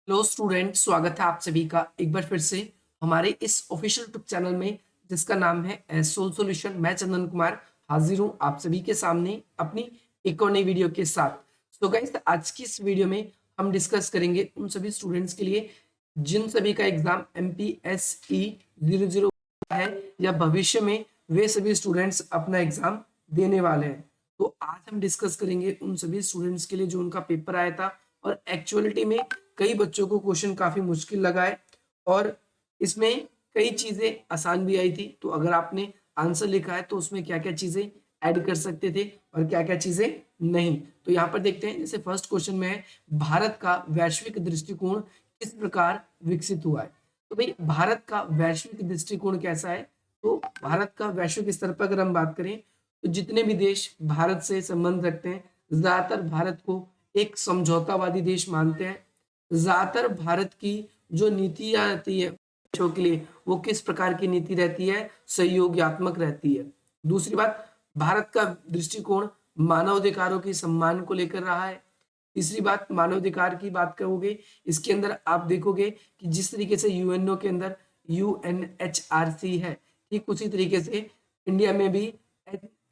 Hello student, स्वागत है आप सभी का एक बार फिर से हमारे इस ऑफिशियल यूट्यूब चैनल में जिसका नाम है सोल सॉल्यूशन। मैं चंदन कुमार हाजिर हूँ आप सभी के सामने अपनी एक और नई वीडियो के साथ। सो गाइस, आज की इस वीडियो में हम डिस्कस करेंगे उन सभी स्टूडेंट्स के लिए जिन सभी का एग्जाम MPSE 00 है या भविष्य में वे सभी स्टूडेंट्स अपना एग्जाम देने वाले हैं। तो आज हम डिस्कस करेंगे उन सभी स्टूडेंट्स के लिए जो उनका पेपर आया था और एक्चुअलिटी में कई बच्चों को क्वेश्चन काफी मुश्किल लगा है और इसमें कई चीजें आसान भी आई थी। तो अगर आपने आंसर लिखा है तो उसमें क्या क्या चीजें ऐड कर सकते थे और क्या क्या चीजें नहीं। तो यहाँ पर देखते हैं, जैसे फर्स्ट क्वेश्चन में है भारत का वैश्विक दृष्टिकोण किस प्रकार विकसित हुआ है। तो भाई भारत का वैश्विक दृष्टिकोण कैसा है? तो भारत का वैश्विक स्तर पर अगर हम बात करें तो जितने भी देश भारत से संबंध रखते हैं ज्यादातर भारत को एक समझौतावादी देश मानते हैं। ज्यादातर भारत की जो नीतियां रहती है देशों के लिए वो किस प्रकार की नीति रहती है? सहयोगात्मक रहती है। दूसरी बात, भारत का दृष्टिकोण मानवाधिकारों की सम्मान को लेकर रहा है। तीसरी बात, मानवाधिकार की बात करोगे इसके अंदर आप देखोगे कि जिस तरीके से यूएनओ के अंदर UNHRC है, ठीक उसी तरीके से इंडिया में भी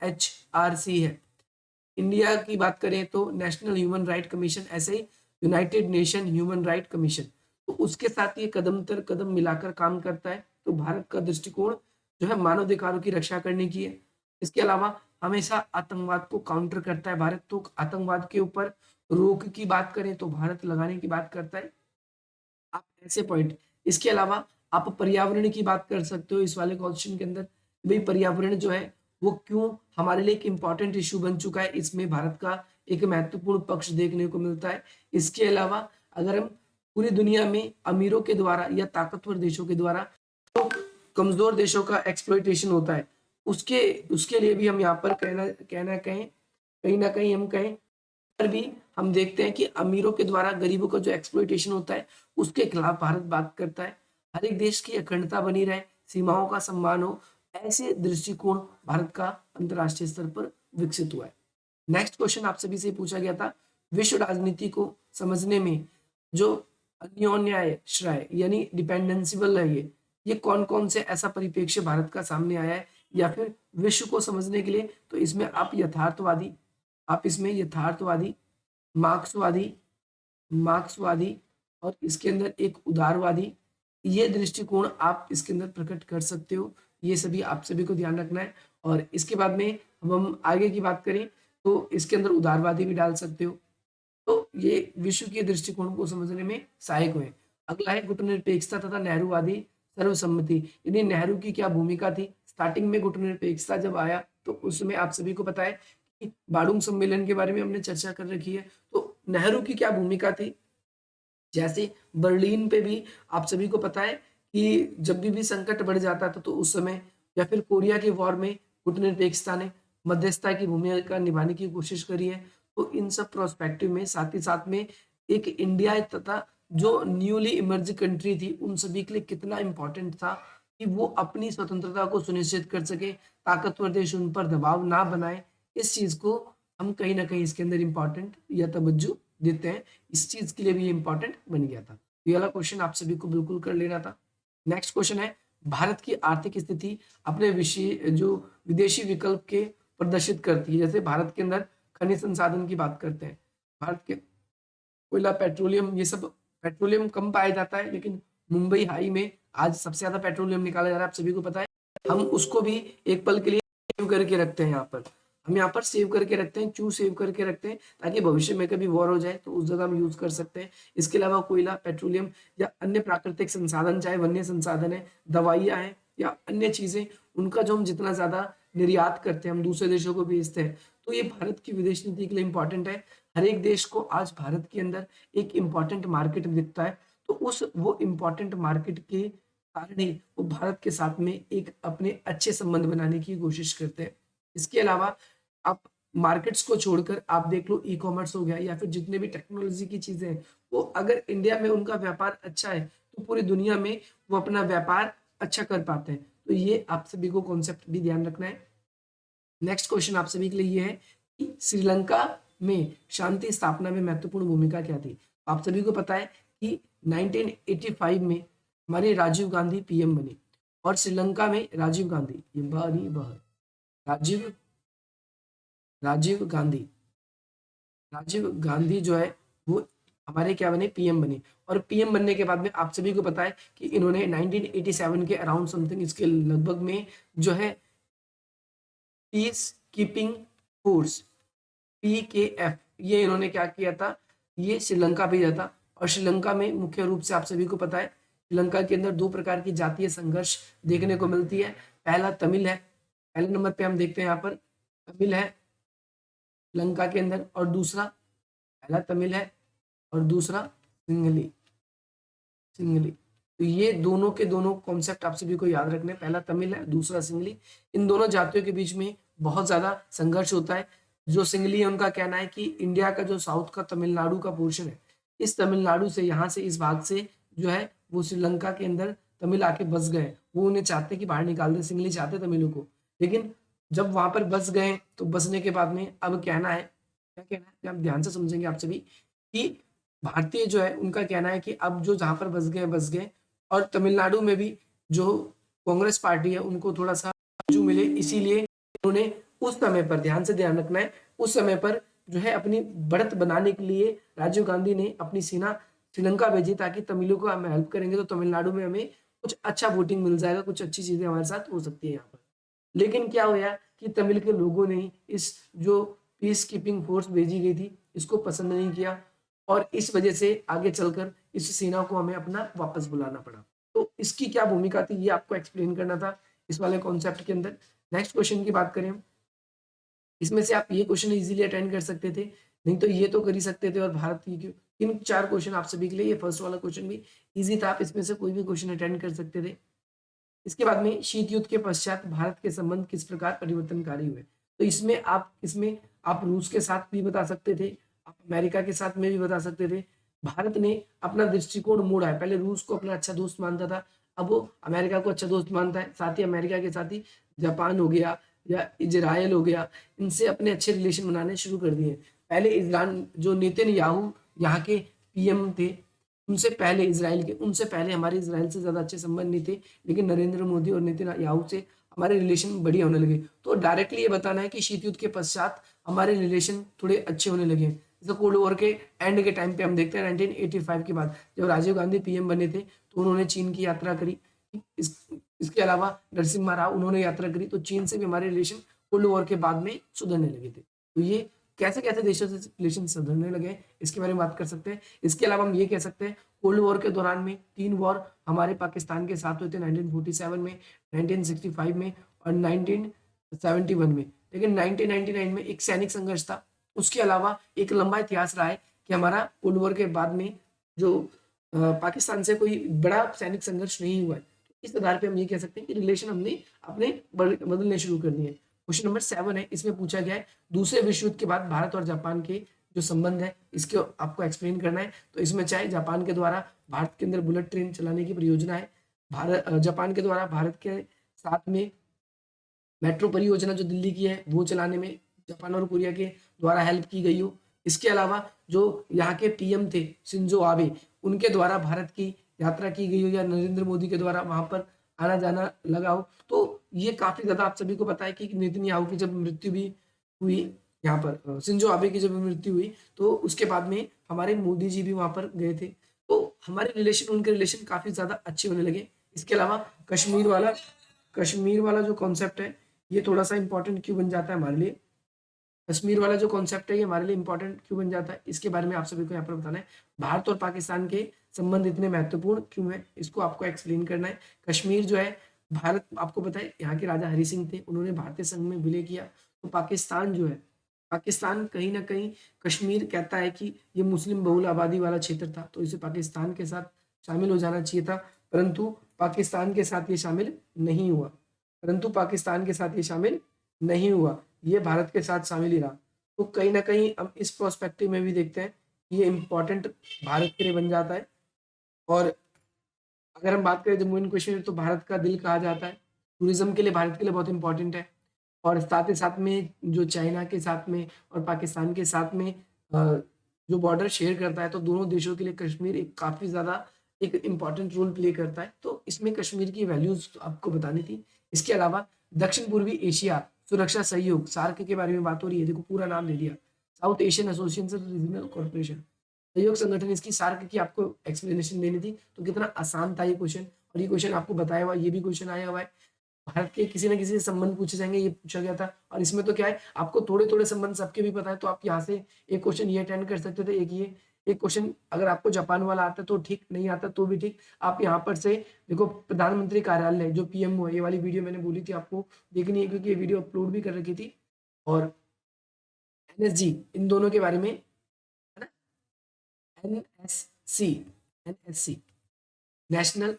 HRC है। इंडिया की बात करें तो नेशनल ह्यूमन राइट कमीशन, ऐसे ही United Nation human right commission. तो उसके साथ ये कदम दर कदम मिलाकर काम करता है। तो भारत का दृष्टिकोण जो है मानवाधिकारों की रक्षा करने की है। इसके अलावा हमेशा आतंकवाद को काउंटर करता है भारत। तो आतंकवाद के ऊपर रोक की बात करें तो भारत लगाने की बात करता है। आप ऐसे पॉइंट, इसके अलावा आप पर्यावरण की बात कर सकते हो इस वाले क्वेश्चन के अंदर। भाई पर्यावरण जो है वो क्यों हमारे लिए एक इम्पॉर्टेंट इशू बन चुका है, इसमें भारत का एक महत्वपूर्ण पक्ष देखने को मिलता है। इसके अलावा अगर हम पूरी दुनिया में अमीरों के द्वारा या ताकतवर देशों के द्वारा तो कमजोर देशों का एक्सप्लॉइटेशन होता है, उसके उसके लिए भी हम यहाँ पर कहना कहना कहें कहीं ना कहीं हम कहें पर भी हम देखते हैं कि अमीरों के द्वारा गरीबों का जो एक्सप्लॉइटेशन होता है उसके खिलाफ भारत बात करता है। हर एक देश की अखंडता बनी रहे, सीमाओं का सम्मान हो, ऐसे दृष्टिकोण भारत का अंतरराष्ट्रीय स्तर पर विकसित हुआ है। नेक्स्ट क्वेश्चन आप सभी से पूछा गया था, विश्व राजनीति को समझने में जो अन्योन्याय श्राय यानी डिपेंडेंसिबल है, ये कौन कौन से ऐसा परिप्रेक्ष्य भारत का सामने आया है? या फिर विश्व को समझने के लिए तो इसमें आप इसमें यथार्थवादी, मार्क्सवादी मार्क्सवादी और इसके अंदर एक उदारवादी, ये दृष्टिकोण आप इसके अंदर प्रकट कर सकते हो। ये सभी आप सभी को ध्यान रखना है। और इसके बाद में हम आगे की बात करें तो इसके अंदर उदारवादी भी डाल सकते हो। तो ये विश्व के दृष्टिकोण को समझने में सहायक हुए। अगला है गुटनिरपेक्षता तथा नेहरूवादी सर्वसम्मति, यानी नेहरू की क्या भूमिका थी? स्टार्टिंग में गुटनिरपेक्षता जब आया तो उसमें आप सभी को पता है कि बाड़ूंग सम्मेलन के बारे में हमने चर्चा कर रखी है। तो नेहरू की क्या भूमिका थी? जैसे बर्लिन पे भी आप सभी को पता है कि जब भी संकट बढ़ जाता था तो उस समय, या फिर कोरिया के वॉर में गुटनिरपेक्षता ने मध्यस्थता की भूमिका निभाने की कोशिश करी है। तो इन सब प्रोस्पेक्टिव में साथ ही साथ में एक इंडिया तथा जो न्यूली इमर्ज कंट्री थी उन सभी के लिए कितना इंपॉर्टेंट था कि वो अपनी स्वतंत्रता को सुनिश्चित कर सके, ताकतवर देश उन पर दबाव ना बनाए। इस चीज को हम कहीं ना कहीं इसके अंदर इंपॉर्टेंट या तवज्जो देते हैं। इस चीज के लिए भी इंपॉर्टेंट बन गया था। ये वाला क्वेश्चन आप सभी को बिल्कुल कर लेना था। नेक्स्ट क्वेश्चन है, भारत की आर्थिक स्थिति अपने विषय जो विदेशी विकल्प के प्रदर्शित करती है। जैसे भारत के अंदर खनिज संसाधन की बात करते हैं, भारत के कोयला, पेट्रोलियम, ये सब पेट्रोलियम कम पाया जाता है लेकिन मुंबई हाई में आज सबसे ज्यादा पेट्रोलियम निकाला जा रहा है, आप सभी को पता है। हम उसको भी एक पल के लिए सेव करके रखते हैं। यहाँ पर हम यहाँ पर सेव करके रखते हैं, क्यों सेव करके रखते हैं? ताकि भविष्य में कभी वॉर हो जाए तो उस जगह हम यूज कर सकते हैं। इसके अलावा कोयला, पेट्रोलियम या अन्य प्राकृतिक संसाधन, चाहे वन्य संसाधन है, दवाइयाँ हैं या अन्य चीजें, उनका जो हम जितना ज्यादा निर्यात करते हैं, हम दूसरे देशों को भेजते हैं, तो ये भारत की विदेश नीति के लिए इंपॉर्टेंट है। हर एक देश को आज भारत के अंदर एक इम्पॉर्टेंट मार्केट दिखता है, तो उस वो इम्पॉर्टेंट मार्केट के कारण ही वो भारत के साथ में एक अपने अच्छे संबंध बनाने की कोशिश करते हैं। इसके अलावा आप मार्केट्स को छोड़कर आप देख लो, ई कॉमर्स हो गया या फिर जितने भी टेक्नोलॉजी की चीजें हैं, वो अगर इंडिया में उनका व्यापार अच्छा है तो पूरी दुनिया में वो अपना व्यापार अच्छा कर पाते हैं। तो ये आप सभी को कॉन्सेप्ट भी ध्यान रखना है। नेक्स्ट क्वेश्चन आप सभी के लिए ये है कि श्रीलंका में शांति स्थापना में महत्वपूर्ण भूमिका क्या थी? आप सभी को पता है कि 1985 में हमारे राजीव गांधी पीएम बने और श्रीलंका में राजीव गांधी, ये बनी बह राजीव राजीव गांधी राजीव गांधी जो है वो हमारे क्या बने, पीएम बने। और पीएम बनने के बाद में आप सभी को पता है कि इन्होंने 1987 के अराउंड समथिंग, इसके लगभग में जो है पीस कीपिंग फोर्स PKF, ये इन्होंने क्या किया था, ये श्रीलंका भेजा था। और श्रीलंका में मुख्य रूप से आप सभी को पता है श्रीलंका के अंदर दो प्रकार की जातीय संघर्ष देखने को मिलती है। पहला तमिल है, पहले नंबर पे हम देखते हैं यहाँ पर तमिल है श्रीलंका के अंदर, और दूसरा पहला तमिल है और दूसरा सिंगली सिंगली। तो ये दोनों के दोनों कॉन्सेप्ट आप सभी को याद रखने, पहला तमिल है दूसरा सिंगली। इन दोनों जातियों के बीच में बहुत ज्यादा संघर्ष होता है। जो सिंगली है उनका कहना है कि इंडिया का जो साउथ का तमिलनाडु का पोर्शन है, इस तमिलनाडु से यहाँ से इस भाग से जो है वो श्रीलंका के अंदर तमिल आके बस गए, वो उन्हें चाहते कि बाहर निकाल दे, सिंगली चाहते तमिलों को। लेकिन जब वहां पर बस गए तो बसने के बाद में अब कहना है, क्या कहना है आप ध्यान से समझेंगे आप सभी, कि भारतीय जो है उनका कहना है कि अब जो जहां पर बस गए, और तमिलनाडु में भी जो कांग्रेस पार्टी है उनको थोड़ा सा जो मिले, इसीलिए उन्होंने उस समय पर, ध्यान से ध्यान रखना है, उस समय पर जो है अपनी बढ़त बनाने के लिए राजीव गांधी ने अपनी सेना श्रीलंका भेजी, ताकि तमिलों को हम हेल्प करेंगे तो तमिलनाडु में हमें कुछ अच्छा वोटिंग मिल जाएगा, कुछ अच्छी चीजें हमारे साथ हो सकती है यहाँ पर। लेकिन क्या हुआ कि तमिल के लोगों ने इस जो पीस कीपिंग फोर्स भेजी गई थी इसको पसंद नहीं किया, और इस वजह से आगे चलकर इस सेना को हमें अपना वापस बुलाना पड़ा। तो इसकी क्या भूमिका थी ये आपको एक्सप्लेन करना था इस वाले कॉन्सेप्ट के अंदर। नेक्स्ट क्वेश्चन की बात करें हम, इसमें से आप ये क्वेश्चन इजीली अटेंड कर सकते थे, नहीं तो ये तो कर ही सकते थे। और भारत की इन चार क्वेश्चन आप सभी के लिए, ये फर्स्ट वाला क्वेश्चन भी इजी था, आप इसमें से कोई भी क्वेश्चन अटेंड कर सकते थे। इसके बाद में शीत युद्ध के पश्चात भारत के संबंध किस प्रकार परिवर्तनकारी हुए, तो इसमें आप रूस के साथ भी बता सकते थे, आप अमेरिका के साथ में भी बता सकते थे। भारत ने अपना दृष्टिकोण मोड़ा है, पहले रूस को अपना अच्छा दोस्त मानता था, अब वो अमेरिका को अच्छा दोस्त मानता है। साथ ही अमेरिका के साथ ही जापान हो गया या इजराइल हो गया, इनसे अपने अच्छे रिलेशन बनाने शुरू कर दिए। पहले इजराइल जो नेतन्याहू यहाँ के पीएम थे, उनसे पहले इजराइल के, उनसे पहले हमारे इजराइल से ज्यादा अच्छे संबंध नहीं थे, लेकिन नरेंद्र मोदी और नेतन्याहू से हमारे रिलेशन बढ़िया होने लगे। तो डायरेक्टली ये बताना है कि शीत युद्ध के पश्चात हमारे रिलेशन थोड़े अच्छे होने लगे। जैसे कोल्ड वॉर के एंड के टाइम पे हम देखते हैं 1985 के बाद जब राजीव गांधी पीएम बने थे तो उन्होंने चीन की यात्रा करी। इसके अलावा नरसिम्हा राव उन्होंने यात्रा करी, तो चीन से भी हमारे रिलेशन कोल्ड वॉर के बाद में सुधरने लगे थे। तो ये कैसे कैसे देशों से रिलेशन सुधरने लगे इसके बारे में बात कर सकते हैं। इसके अलावा हम ये कह सकते हैं कोल्ड वॉर के दौरान में 3 वॉर हमारे पाकिस्तान के साथ हुए थे, 1947 में, 1965 में और 1971 में। लेकिन 1999 में एक सैनिक संघर्ष था। उसके अलावा एक लंबा इतिहास रहा है कि हमारा कोल्ड वॉर के बाद में जो पाकिस्तान से कोई बड़ा सैनिक संघर्ष नहीं हुआ है। इस आधार पे हम ये कह सकते हैं कि रिलेशन हमने अपने बदलने शुरू कर दिए। क्वेश्चन नंबर 7 है, इसमें पूछा गया है दूसरे विश्व युद्ध के बाद भारत और जापान के जो संबंध है इसके आपको एक्सप्लेन करना है। तो इसमें चाहे जापान के द्वारा भारत के अंदर बुलेट ट्रेन चलाने की परियोजना है, जापान के द्वारा भारत के साथ में मेट्रो परियोजना जो दिल्ली की है वो चलाने में जापान और कोरिया के द्वारा हेल्प की गई हो। इसके अलावा जो यहाँ के पीएम थे शिंजो आबे, उनके द्वारा भारत की यात्रा की गई हो, या नरेंद्र मोदी के द्वारा वहां पर आना जाना लगा हो। तो ये काफी ज्यादा आप सभी को पता है कि नेतन्याहू की जब मृत्यु भी हुई, यहाँ पर शिंजो आबे की जब मृत्यु हुई तो उसके बाद में हमारे मोदी जी भी वहां पर गए थे। तो हमारे रिलेशन, उनके रिलेशन काफी ज्यादा अच्छे होने लगे। इसके अलावा कश्मीर वाला जो कॉन्सेप्ट है ये थोड़ा सा इंपॉर्टेंट क्यों बन जाता है हमारे लिए, कश्मीर वाला जो कॉन्सेप्ट है ये हमारे लिए इंपॉर्टेंट क्यों बन जाता है, इसके बारे में आप सभी को यहाँ पर बताना है। भारत और पाकिस्तान के संबंध इतने महत्वपूर्ण क्यों है, इसको आपको एक्सप्लेन करना है। कश्मीर जो है, भारत आपको पता है यहाँ के राजा हरि सिंह थे, उन्होंने भारतीय संघ में विलय किया। तो पाकिस्तान जो है, पाकिस्तान कहीं ना कहीं कश्मीर कहता है कि ये मुस्लिम बहुल आबादी वाला क्षेत्र था, तो इसे पाकिस्तान के साथ शामिल हो जाना चाहिए था, परंतु पाकिस्तान के साथ ये शामिल नहीं हुआ, नहीं हुआ, ये भारत के साथ शामिल ही रहा। तो कहीं ना कहीं हम इस प्रोस्पेक्टिव में भी देखते हैं ये इंपॉर्टेंट भारत के लिए बन जाता है। और अगर हम बात करें जम्मू एंड कश्मीर, तो भारत का दिल कहा जाता है, टूरिज्म के लिए भारत के लिए बहुत इंपॉर्टेंट है। और साथ ही साथ में जो चाइना के साथ में और पाकिस्तान के साथ में जो बॉर्डर शेयर करता है, तो दोनों देशों के लिए कश्मीर एक काफ़ी ज़्यादा एक इम्पॉर्टेंट रोल प्ले करता है। तो इसमें कश्मीर की वैल्यूज़ आपको बतानी थी। इसके अलावा दक्षिण पूर्वी एशिया सुरक्षा सहयोग सार्क के बारे में बात हो रही है। देखो पूरा नाम दे दिया, south Asian association regional corporation, सहयोग संगठन, इसकी सार्क की आपको एक्सप्लेनेशन देनी थी। तो कितना आसान था ये क्वेश्चन, और ये क्वेश्चन आपको बताया हुआ, ये भी क्वेश्चन आया हुआ है। भारत के किसी न किसी से संबंध पूछे जाएंगे, ये पूछा गया था। और इसमें तो क्या है, आपको थोड़े थोड़े संबंध सबके भी पता है, तो आप यहाँ से एक क्वेश्चन ये अटेंड कर सकते थे, एक क्वेश्चन अगर आपको जापान वाला आता तो ठीक, नहीं आता तो भी ठीक। आप यहाँ पर से देखो, प्रधानमंत्री कार्यालय जो पीएमओ, ये वाली वीडियो मैंने बोली थी आपको देखनी है, क्योंकि ये वीडियो अपलोड भी कर रखी थी। और एनएसजी, इन दोनों के बारे में, है ना, एनएससी, एनएससी नेशनल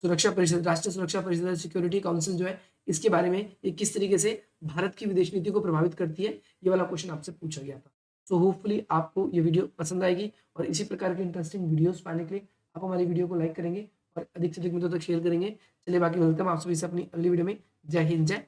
सुरक्षा परिषद, राष्ट्रीय सुरक्षा परिषद, सिक्योरिटी काउंसिल जो है, इसके बारे में ये किस तरीके से भारत की विदेश नीति को प्रभावित करती है, ये वाला क्वेश्चन आपसे पूछा गया था। सो होपफुली आपको ये वीडियो पसंद आएगी, और इसी प्रकार के इंटरेस्टिंग वीडियोस पाने के लिए आप हमारी वीडियो को लाइक करेंगे और अधिक से अधिक मित्रों तक शेयर करेंगे। चलिए बाकी मिलते हैं आप सभी से अपनी अगली वीडियो में। जय हिंद, जय